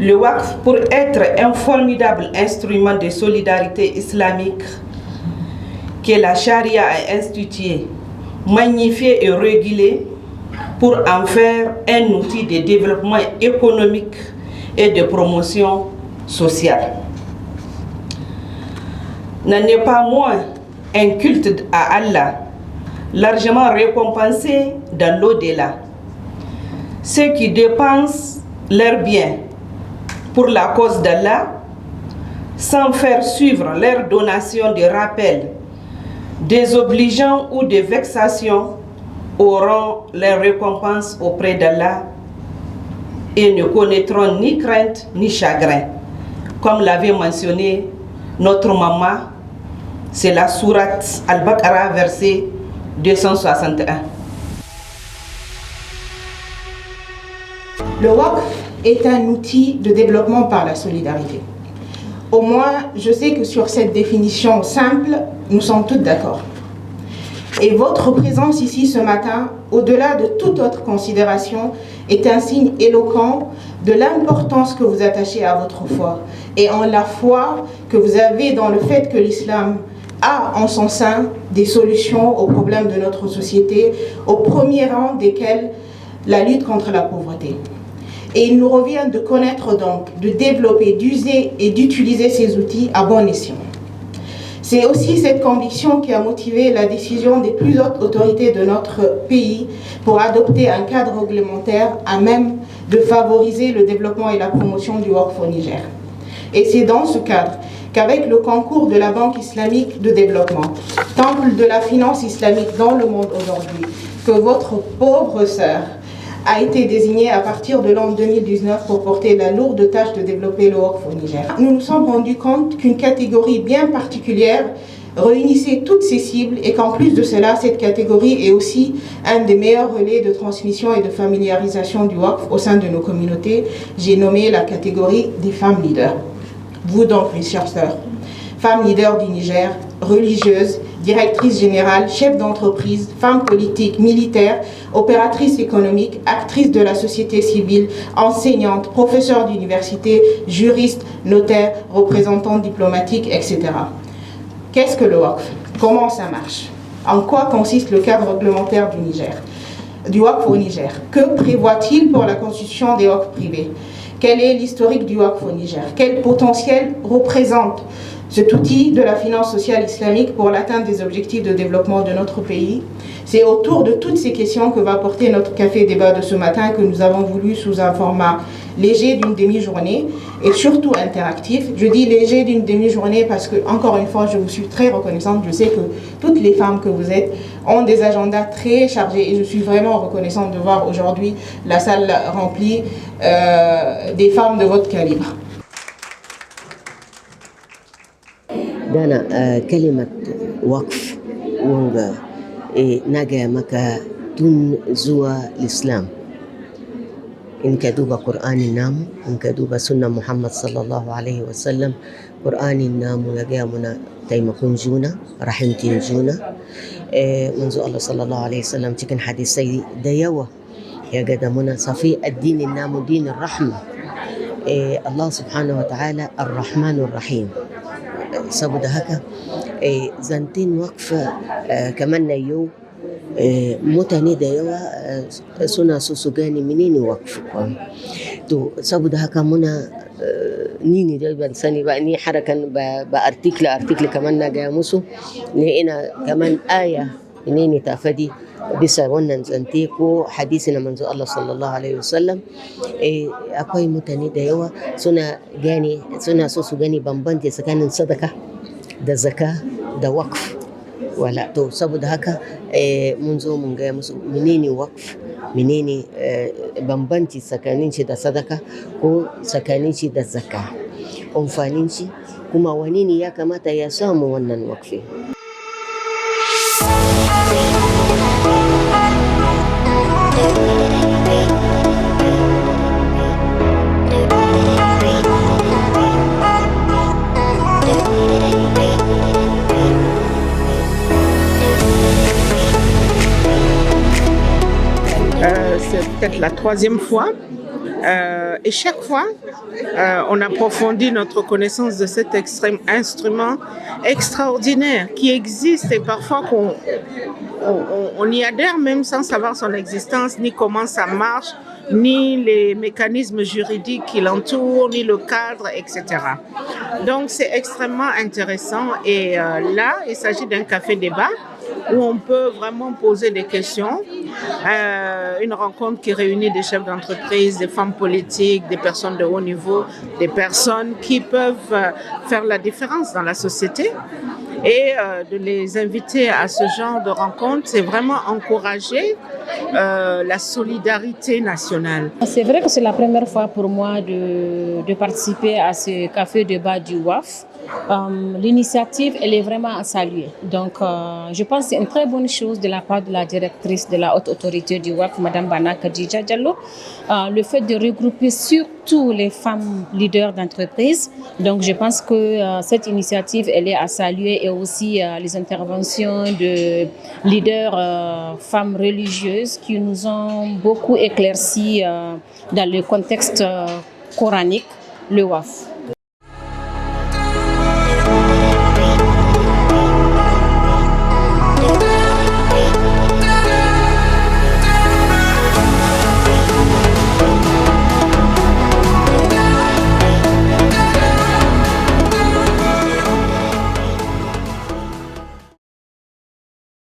Le Waqf, pour être un formidable instrument de solidarité islamique que la charia a institué, magnifié et régulé, pour en faire un outil de développement économique et de promotion sociale. N'en est pas moins un culte à Allah, largement récompensé dans l'au-delà. Ceux qui dépensent leurs biens pour la cause d'Allah, sans faire suivre leurs donations de rappel, désobligeants ou de vexation, auront leur récompense auprès d'Allah et ne connaîtront ni crainte ni chagrin. Comme l'avait mentionné notre maman, c'est la sourate Al-Baqarah, verset 261. Le Waqf est un outil de développement par la solidarité. Au moins, je sais que sur cette définition simple, nous sommes toutes d'accord. Et votre présence ici ce matin, au-delà de toute autre considération, est un signe éloquent de l'importance que vous attachez à votre foi et en la foi que vous avez dans le fait que l'islam a en son sein des solutions aux problèmes de notre société, au premier rang desquels la lutte contre la pauvreté. Et il nous revient de connaître donc, de développer, d'user et d'utiliser ces outils à bon escient. C'est aussi cette conviction qui a motivé la décision des plus hautes autorités de notre pays pour adopter un cadre réglementaire à même de favoriser le développement et la promotion du Waqf au Niger. Et c'est dans ce cadre qu'avec le concours de la Banque islamique de développement, temple de la finance islamique dans le monde aujourd'hui, que votre pauvre sœur a été désignée à partir de l'an 2019 pour porter la lourde tâche de développer le Waqf au Niger. Nous nous sommes rendus compte qu'une catégorie bien particulière réunissait toutes ces cibles et qu'en plus de cela, cette catégorie est aussi un des meilleurs relais de transmission et de familiarisation du Waqf au sein de nos communautés. J'ai nommé la catégorie des femmes leaders. Vous donc, mes chères sœurs, femmes leaders du Niger, religieuses, directrices générales, chefs d'entreprise, femmes politiques, militaires, opératrices économiques, actrices de la société civile, enseignantes, professeurs d'université, juristes, notaires, représentants diplomatiques, etc. Qu'est-ce que le Waqf? Comment ça marche? En quoi consiste le cadre réglementaire du Waqf au Niger? Que prévoit-il pour la constitution des Waqf privés? Quel est l'historique du Waqf au Niger? Quel potentiel représente cet outil de la finance sociale islamique pour l'atteinte des objectifs de développement de notre pays? C'est autour de toutes ces questions que va porter notre café débat de ce matin, que nous avons voulu sous un format léger d'une demi-journée et surtout interactif. Je dis léger d'une demi-journée parce que, encore une fois, je vous suis très reconnaissante. Je sais que toutes les femmes que vous êtes ont des agendas très chargés et je suis vraiment reconnaissante de voir aujourd'hui la salle remplie des femmes de votre calibre. Dana kalimat waqf wanga na gaya maka tun zuwa l'Islam. In ka duba Qur'anin namu, in ka duba sunnan Muhammad sallallahu alaihi wasallam, Qur'anin namu ya gaya muna taimakon juna, rahimtin juna. Manzo Allah sallallahu alaihi wasallam cikin hadisai da yawa ya gada muna safi addinin namu dinin rahma. Allah subhanahu wa ta'ala ar-Rahmanur Rahim. Saboda haka zantin wakfa kamar na yau mutane da yawa suna so su gane menene wakf. To saboda haka muna ni ne dai ban sani ba, ni harakan ba article kamar na gaya musu ne, ina kamar aya ne ta fadi bisa wannan zante ko hadisi na manzo Allah sallallahu alaihi wasallam. Akwai mutane da yawa suna so su gani bambanci tsakanin sadaka da zaka da waqf. Wala to saboda haka mun zo mun gaya musu menene waqf, menene bambanci tsakanin shi da sadaka ko tsakanin shi da zaka, amfanin shi kuma wani ne ya kamata ya samu wannan waqfi. C'est peut-être la troisième fois Et chaque fois, on approfondit notre connaissance de cet instrument extraordinaire qui existe et parfois on y adhère même sans savoir son existence, ni comment ça marche, ni les mécanismes juridiques qui l'entourent, ni le cadre, etc. Donc c'est extrêmement intéressant et là, il s'agit d'un café-débat où on peut vraiment poser des questions. Une rencontre qui réunit des chefs d'entreprise, des femmes politiques, des personnes de haut niveau, des personnes qui peuvent faire la différence dans la société. Et de les inviter à ce genre de rencontre, c'est vraiment encourager la solidarité nationale. C'est vrai que c'est la première fois pour moi de participer à ce café-débat du WAF. L'initiative, elle est vraiment à saluer. Donc, je pense que c'est une très bonne chose de la part de la directrice de la haute autorité du WAF, Mme Bana Khadija Diallo, le fait de regrouper surtout les femmes leaders d'entreprise. Donc, je pense que cette initiative, elle est à saluer et aussi les interventions de leaders femmes religieuses qui nous ont beaucoup éclairci dans le contexte coranique, le WAF.